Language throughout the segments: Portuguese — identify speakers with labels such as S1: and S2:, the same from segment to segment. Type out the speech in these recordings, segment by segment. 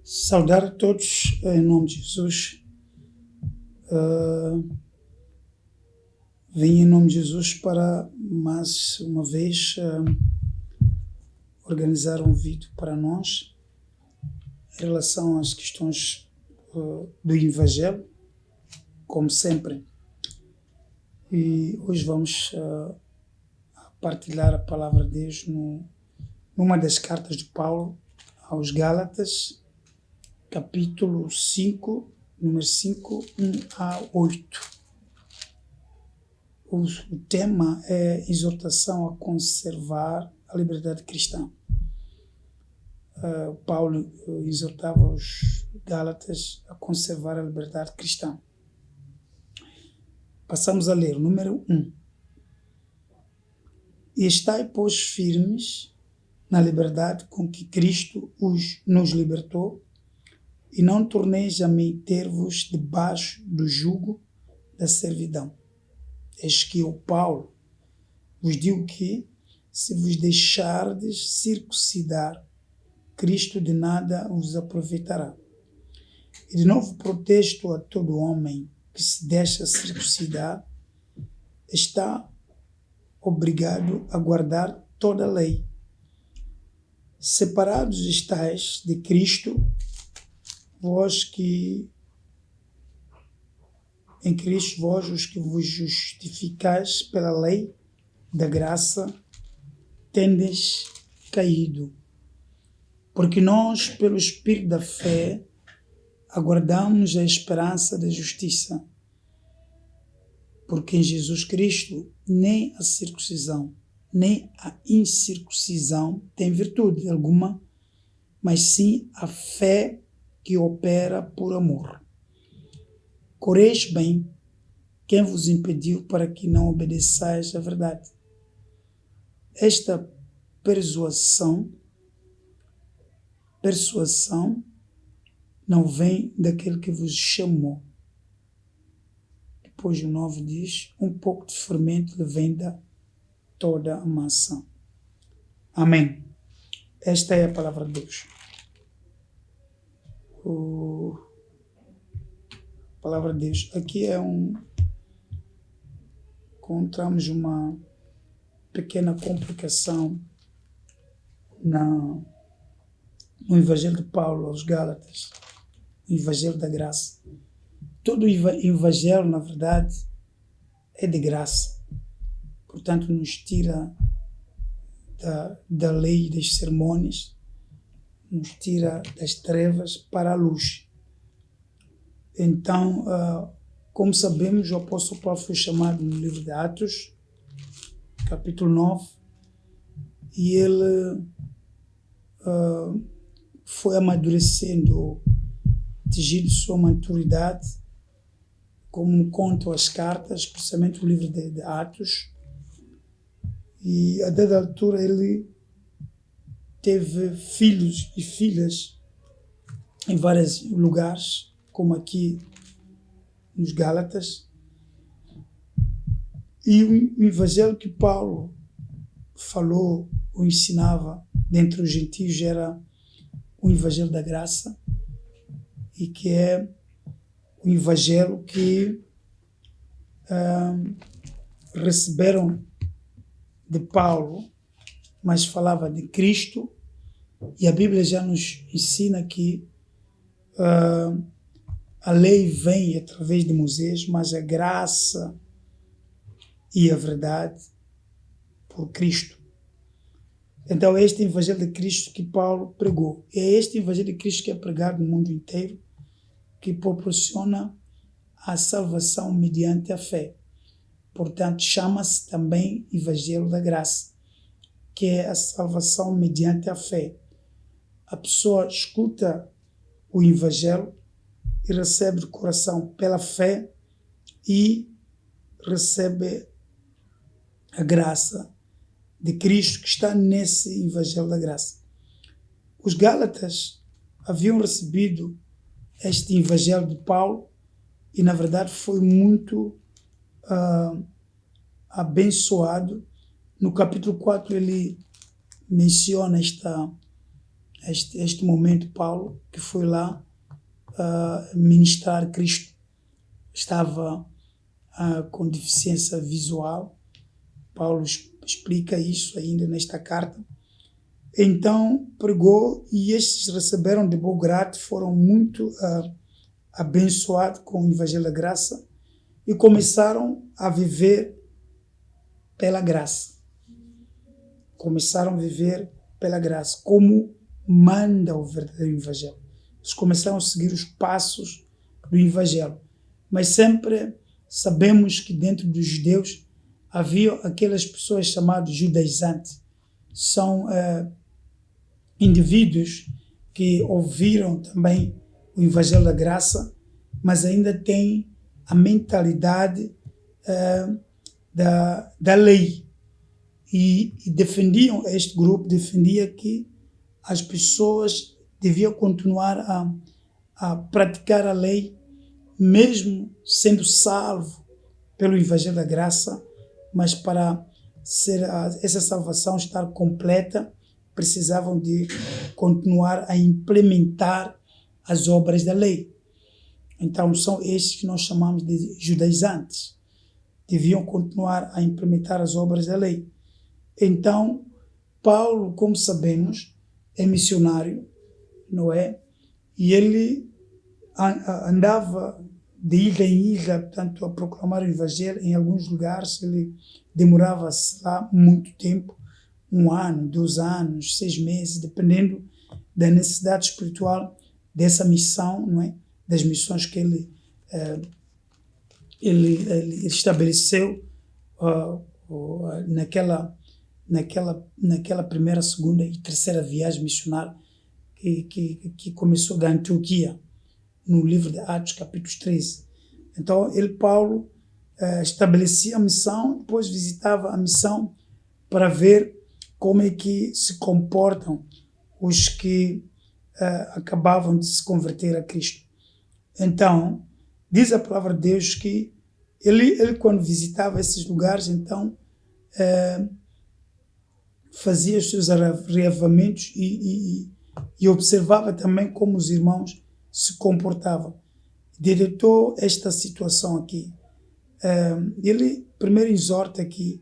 S1: Saudar a todos em nome de Jesus. Vim em nome de Jesus para mais uma vez organizar um vídeo para nós em relação às questões do Evangelho, como sempre. E hoje vamos partilhar a palavra de Deus numa das cartas de Paulo aos Gálatas, capítulo 5, número 5, 1 a 8. O tema é exortação a conservar a liberdade cristã. Paulo exortava os Gálatas a conservar a liberdade cristã. Passamos a ler o número 1. E estai, pois, firmes na liberdade com que Cristo nos libertou, e não torneis a meter-vos debaixo do jugo da servidão. Eis que eu, Paulo, vos digo que, se vos deixardes circuncidar, Cristo de nada vos aproveitará. E de novo protesto a todo homem que se deixa circuncidar, está obrigado a guardar toda a lei. Separados estáis de Cristo, vós que em Cristo, vós os que vos justificais pela lei da graça, tendes caído. Porque nós, pelo Espírito da fé, aguardamos a esperança da justiça. Porque em Jesus Cristo, nem a circuncisão, nem a incircuncisão tem virtude alguma, mas sim a fé que opera por amor. Coreis bem quem vos impediu para que não obedeçais à verdade. Esta persuasão não vem daquele que vos chamou. Depois o 9 diz, um pouco de fermento leveda toda a massa. Amém. Esta é a palavra de Deus. A palavra de Deus. Aqui encontramos uma pequena complicação no Evangelho de Paulo aos Gálatas, o Evangelho da graça. Todo o Evangelho, na verdade, é de graça. Portanto, nos tira da lei e das cerimônias, nos tira das trevas para a luz. Então, como sabemos, o apóstolo Paulo foi chamado no livro de Atos, capítulo 9, e ele foi amadurecendo, atingindo sua maturidade, como contam as cartas, especialmente o livro de Atos, e a dada altura ele teve filhos e filhas em vários lugares, como aqui nos Gálatas. E o evangelho que Paulo falou ou ensinava dentre os gentios era o evangelho da graça, e que é o evangelho que receberam de Paulo, mas falava de Cristo, e a Bíblia já nos ensina que a lei vem através de Moisés, mas a graça e a verdade por Cristo. Então é este evangelho de Cristo que Paulo pregou. É este evangelho de Cristo que é pregado no mundo inteiro, que proporciona a salvação mediante a fé. Portanto, chama-se também evangelho da graça, que é a salvação mediante a fé. A pessoa escuta o evangelho e recebe de coração pela fé e recebe a graça de Cristo que está nesse evangelho da graça. Os Gálatas haviam recebido este evangelho de Paulo e, na verdade, foi muito abençoado. No capítulo 4 ele menciona este momento, Paulo, que foi lá ministrar Cristo, estava com deficiência visual. Paulo explica isso ainda nesta carta. Então pregou e estes receberam de bom grado, foram muito abençoados com o Evangelho da Graça e começaram a viver pela graça. Começaram a viver pela graça, como manda o verdadeiro Evangelho. Eles começaram a seguir os passos do Evangelho. Mas sempre sabemos que dentro dos judeus havia aquelas pessoas chamadas judaizantes. São indivíduos que ouviram também o Evangelho da Graça, mas ainda têm a mentalidade da lei. E defendiam, este grupo defendia que as pessoas deviam continuar a praticar a lei, mesmo sendo salvo pelo Evangelho da Graça, mas para essa salvação estar completa, precisavam de continuar a implementar as obras da lei. Então são estes que nós chamamos de judaizantes. Deviam continuar a implementar as obras da lei. Então, Paulo, como sabemos, é missionário, não é? E ele andava de ilha em ilha, portanto, a proclamar o Evangelho. Em alguns lugares ele demorava-se lá muito tempo, 1 ano, 2 anos, 6 meses, dependendo da necessidade espiritual dessa missão, não é? Das missões que ele estabeleceu naquela primeira, segunda e terceira viagem missionária que começou da Antioquia, no livro de Atos, capítulo 13. Então, Paulo, estabelecia a missão, depois visitava a missão para ver como é que se comportam os que acabavam de se converter a Cristo. Então, diz a palavra de Deus que ele quando visitava esses lugares, então, fazia os seus reavivamentos e observava também como os irmãos se comportavam. Diretou esta situação aqui. Ele primeiro exorta aqui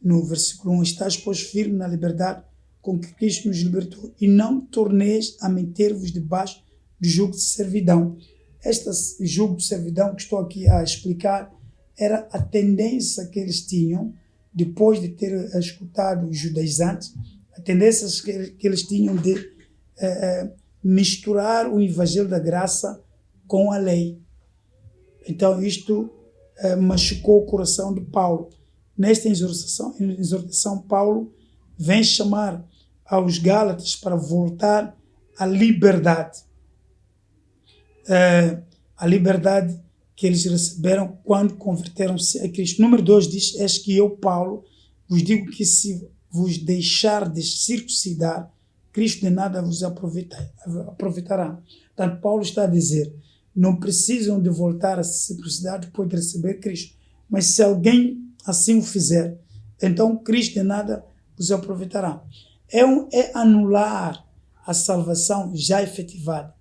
S1: no versículo 1: "Estais, pois, firme na liberdade com que Cristo nos libertou, e não torneis a meter-vos debaixo do jugo de servidão." Este jugo de servidão que estou aqui a explicar era a tendência que eles tinham, depois de ter escutado os judaizantes, a tendência que eles tinham de misturar o Evangelho da Graça com a lei. Então isto machucou o coração de Paulo. Nesta exortação, Paulo vem chamar aos Gálatas para voltar à liberdade. A liberdade que eles receberam quando converteram-se a Cristo. Número 2 diz: "Eis que eu, Paulo, vos digo que se vos deixardes circuncidar, Cristo de nada vos aproveitará." Portanto, Paulo está a dizer, não precisam de voltar a se circuncidar depois de receber Cristo. Mas se alguém assim o fizer, então Cristo de nada vos aproveitará. É anular a salvação já efetivada.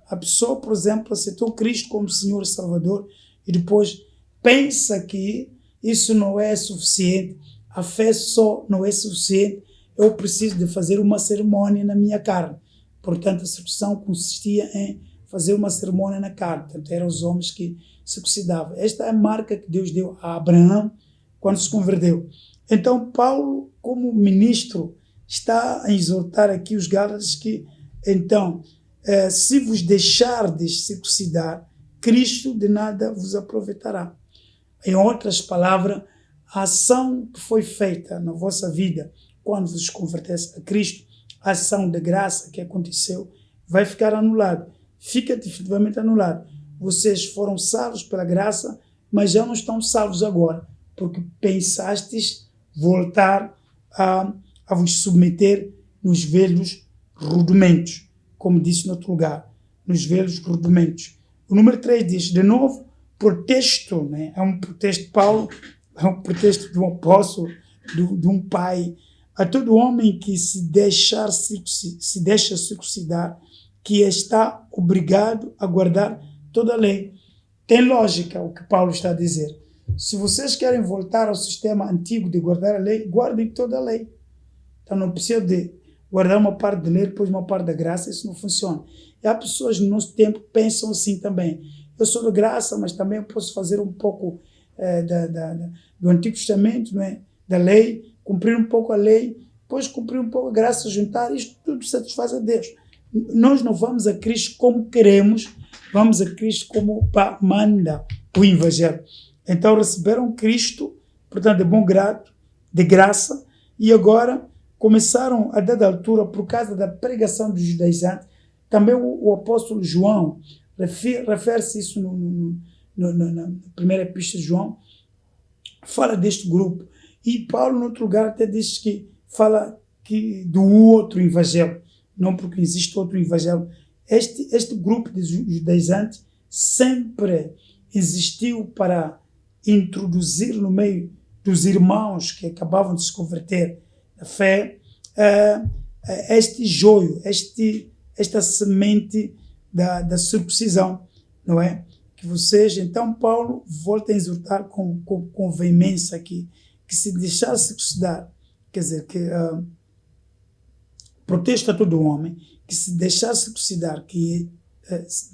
S1: A pessoa, por exemplo, aceitou Cristo como Senhor e Salvador e depois pensa que isso não é suficiente, a fé só não é suficiente, eu preciso de fazer uma cerimônia na minha carne. Portanto, a circuncisão consistia em fazer uma cerimônia na carne. Portanto, eram os homens que circuncidavam. Esta é a marca que Deus deu a Abraão quando se converteu. Então, Paulo, como ministro, está a exortar aqui os Gálatas que, então, se vos deixardes circuncidar, Cristo de nada vos aproveitará. Em outras palavras, a ação que foi feita na vossa vida quando vos convertesse a Cristo, a ação de graça que aconteceu, vai ficar anulada. Fica definitivamente anulada. Vocês foram salvos pela graça, mas já não estão salvos agora, porque pensastes voltar a vos submeter nos velhos rudimentos, como disse no outro lugar, nos velhos rudimentos. O número 3 diz, de novo, pretexto, né? É um pretexto de Paulo, é um pretexto de um apóstolo, de um pai. a todo homem que se deixa circuncidar, que está obrigado a guardar toda a lei. Tem lógica o que Paulo está a dizer. Se vocês querem voltar ao sistema antigo de guardar a lei, guardem toda a lei. Então não precisa de guardar uma parte da lei, depois uma parte da graça, isso não funciona. E há pessoas no nosso tempo que pensam assim também. Eu sou da graça, mas também posso fazer um pouco do Antigo Testamento, não é? Da lei, cumprir um pouco a lei, depois cumprir um pouco a graça, juntar, isto tudo satisfaz a Deus. Nós não vamos a Cristo como queremos, vamos a Cristo como manda o Evangelho. Então receberam Cristo, portanto, de bom grado, de graça, e agora começaram, a dada altura, por causa da pregação dos judaizantes, também o apóstolo João, refere-se isso na primeira epístola de João, fala deste grupo. E Paulo, em outro lugar, até diz que fala do outro evangelho, não porque existe outro evangelho. Este grupo de judaizantes sempre existiu para introduzir no meio dos irmãos que acabavam de se converter à fé este joio, esta semente da circuncisão, não é? Que vocês, então Paulo volta a exortar com veemência aqui, que se deixar circuncidar, quer dizer, que protesta todo homem, que se deixar circuncidar, que se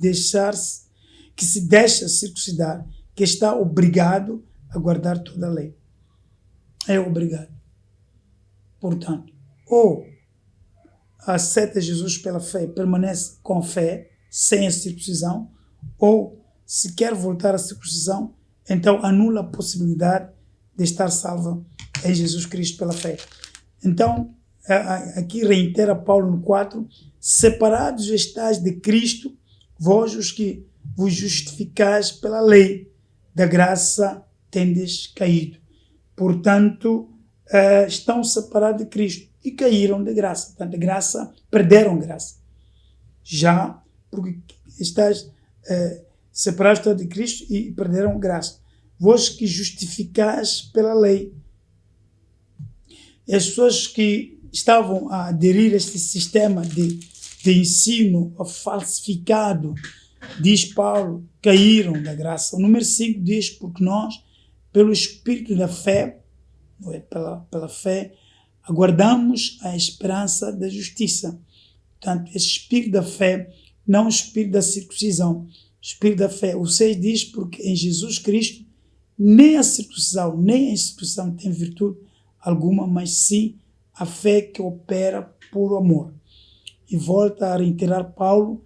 S1: deixa circuncidar, que está obrigado a guardar toda a lei. É obrigado. Portanto, ou aceita Jesus pela fé e permanece com fé, sem a circuncisão, ou se quer voltar à circuncisão, então anula a possibilidade de estar salvo em Jesus Cristo pela fé. Então, aqui reitera Paulo no 4, separados estáis de Cristo, vós os que vos justificais pela lei, da graça tendes caído. Portanto, estão separados de Cristo e caíram de graça. Portanto, de graça, perderam graça. Já, porque estás separados de Cristo e perderam graça. Vós que justificais pela lei. E as pessoas que estavam a aderir a este sistema de ensino falsificado, diz Paulo, caíram da graça. O número 5 diz, porque nós, pelo Espírito da fé, não é, pela fé, aguardamos a esperança da justiça. Portanto, esse Espírito da fé, não o Espírito da circuncisão, Espírito da fé. O 6 diz, porque em Jesus Cristo, nem a circuncisão, nem a incircuncisão tem virtude alguma, mas sim a fé que opera por amor. E volta a reiterar Paulo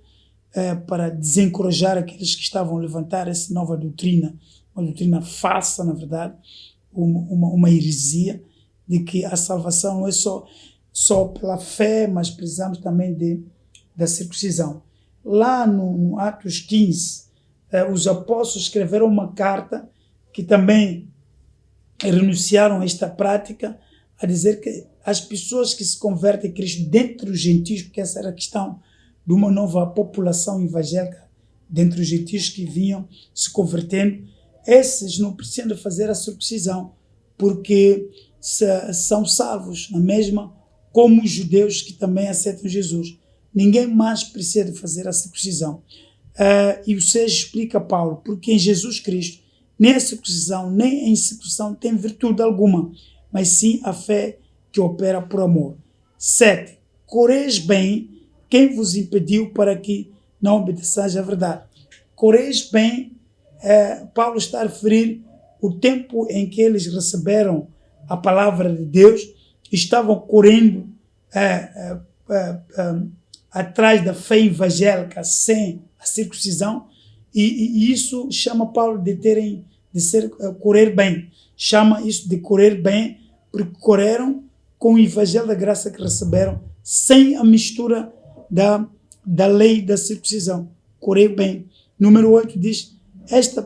S1: para desencorajar aqueles que estavam a levantar essa nova doutrina, uma doutrina falsa, na verdade, uma heresia, de que a salvação não é só pela fé, mas precisamos também da circuncisão. Lá no Atos 15, os apóstolos escreveram uma carta que também renunciaram a esta prática, a dizer que as pessoas que se convertem a Cristo dentre os gentios, porque essa era a questão de uma nova população evangélica dentre os gentios que vinham se convertendo, esses não precisam de fazer a circuncisão, porque são salvos na mesma, como os judeus que também aceitam Jesus. Ninguém mais precisa de fazer a circuncisão. E o 6 explica Paulo, porque em Jesus Cristo nem a circuncisão nem a incircuncisão tem virtude alguma, mas sim a fé que opera por amor. 7. Coreis bem quem vos impediu para que não obedeçais à verdade. Coreis bem, Paulo está a referir o tempo em que eles receberam a palavra de Deus, estavam correndo atrás da fé evangélica sem a circuncisão, e isso chama Paulo de correr bem. Chama isso de correr bem, porque correram com o evangelho da graça que receberam, sem a mistura da lei da circuncisão. Correr bem. Número 8 diz, esta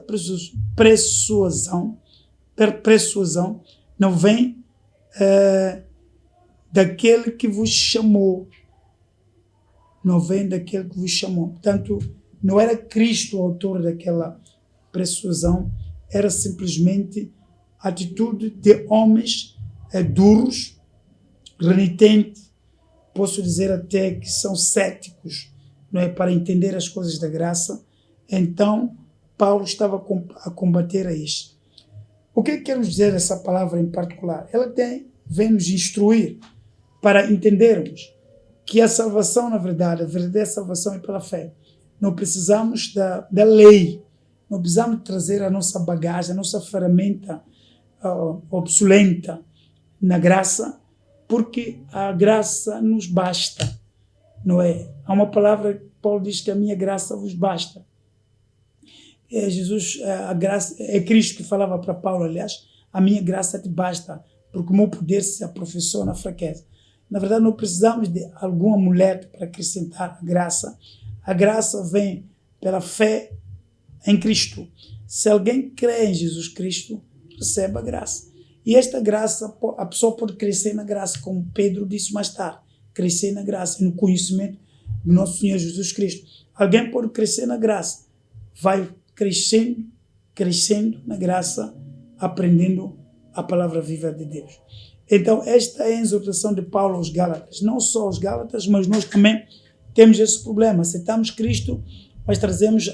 S1: persuasão não vem daquele que vos chamou. Não vem daquele que vos chamou. Portanto, não era Cristo o autor daquela persuasão, era simplesmente a atitude de homens duros, renitentes, posso dizer até que são céticos, não é, para entender as coisas da graça. Então, Paulo estava a combater a isto. O que queremos dizer essa palavra em particular? Ela vem nos instruir para entendermos que a salvação, na verdade, a verdadeira salvação é pela fé. Não precisamos da lei, não precisamos trazer a nossa bagagem, a nossa ferramenta obsoleta na graça, porque a graça nos basta, não é? Há uma palavra que Paulo diz que a minha graça vos basta. A graça, é Cristo que falava para Paulo, aliás, a minha graça te basta, porque o meu poder se aperfeiçoa na fraqueza. Na verdade, não precisamos de algum amuleto para acrescentar a graça. A graça vem pela fé em Cristo. Se alguém crê em Jesus Cristo, recebe a graça. E esta graça, a pessoa pode crescer na graça, como Pedro disse mais tarde, crescer na graça e no conhecimento do nosso Senhor Jesus Cristo. Alguém pode crescer na graça, vai crescendo na graça, aprendendo a palavra viva de Deus. Então, esta é a exortação de Paulo aos Gálatas. Não só aos Gálatas, mas nós também temos esse problema. Aceitamos Cristo, mas trazemos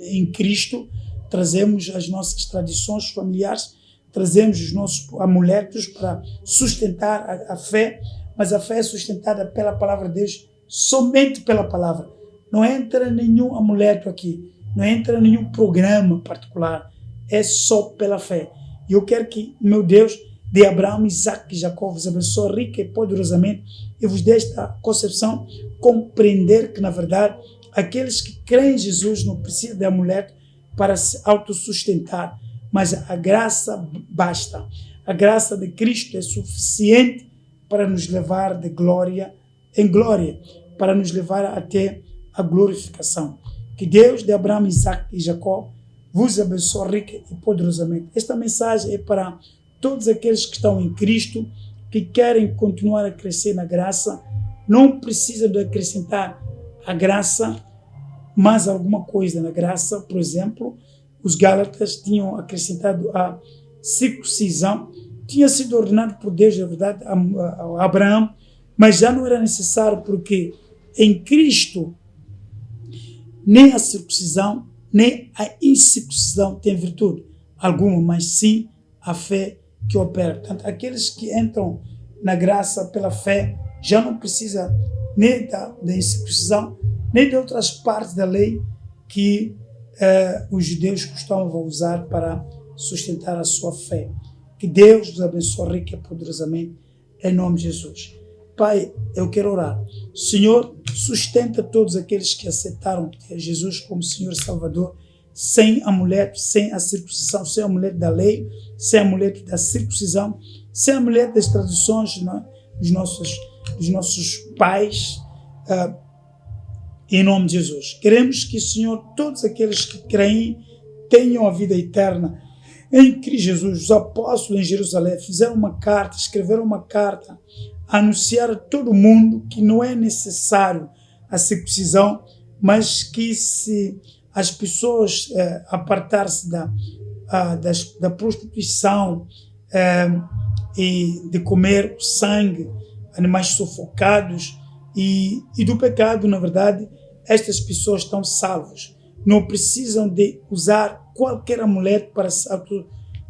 S1: em Cristo, trazemos as nossas tradições familiares, trazemos os nossos amuletos para sustentar a fé, mas a fé é sustentada pela palavra de Deus, somente pela palavra. Não entra nenhum amuleto aqui, não entra nenhum programa particular, é só pela fé. E eu quero que meu Deus, de Abraão, Isaac e Jacó, vos abençoe rica e poderosamente e vos dê esta concepção, compreender que, na verdade, aqueles que creem em Jesus não precisam de amuleto para se autossustentar, mas a graça basta. A graça de Cristo é suficiente para nos levar de glória em glória, para nos levar até a glorificação. Que Deus de Abraão, Isaac e Jacó vos abençoe rica e poderosamente. Esta mensagem é para todos aqueles que estão em Cristo, que querem continuar a crescer na graça, não precisam de acrescentar a graça, mais alguma coisa na graça. Por exemplo, os Gálatas tinham acrescentado a circuncisão, tinha sido ordenado por Deus, na verdade, a Abraão, mas já não era necessário, porque em Cristo nem a circuncisão, nem a incircuncisão tem virtude alguma, mas sim a fé que opera. Portanto, aqueles que entram na graça pela fé já não precisam nem da incircuncisão, nem de outras partes da lei que os judeus costumavam usar para sustentar a sua fé. Que Deus os abençoe rica e poderosamente, em nome de Jesus. Pai, eu quero orar. Senhor, sustenta todos aqueles que aceitaram Jesus como Senhor e Salvador, sem amuleto, sem a circuncisão, sem amuleto da lei, sem amuleto da circuncisão, sem amuleto das tradições, não é? dos nossos pais, em nome de Jesus. Queremos que, Senhor, todos aqueles que creem tenham a vida eterna em Cristo Jesus. Os apóstolos em Jerusalém fizeram uma carta, escreveram uma carta, anunciar a todo mundo que não é necessário a circuncisão, mas que se as pessoas apartar-se da prostituição e de comer o sangue, animais sufocados e do pecado, na verdade, estas pessoas estão salvas. Não precisam de usar qualquer amuleto para se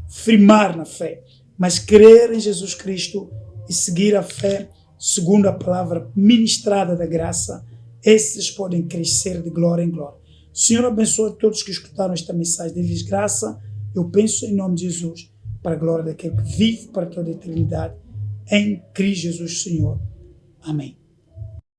S1: firmar na fé, mas crer em Jesus Cristo e seguir a fé segundo a palavra ministrada da graça, esses podem crescer de glória em glória. Senhor, abençoe todos que escutaram esta mensagem, dê-lhes graça, eu penso em nome de Jesus, para a glória daquele que vive para toda a eternidade, em Cristo Jesus, Senhor. Amém.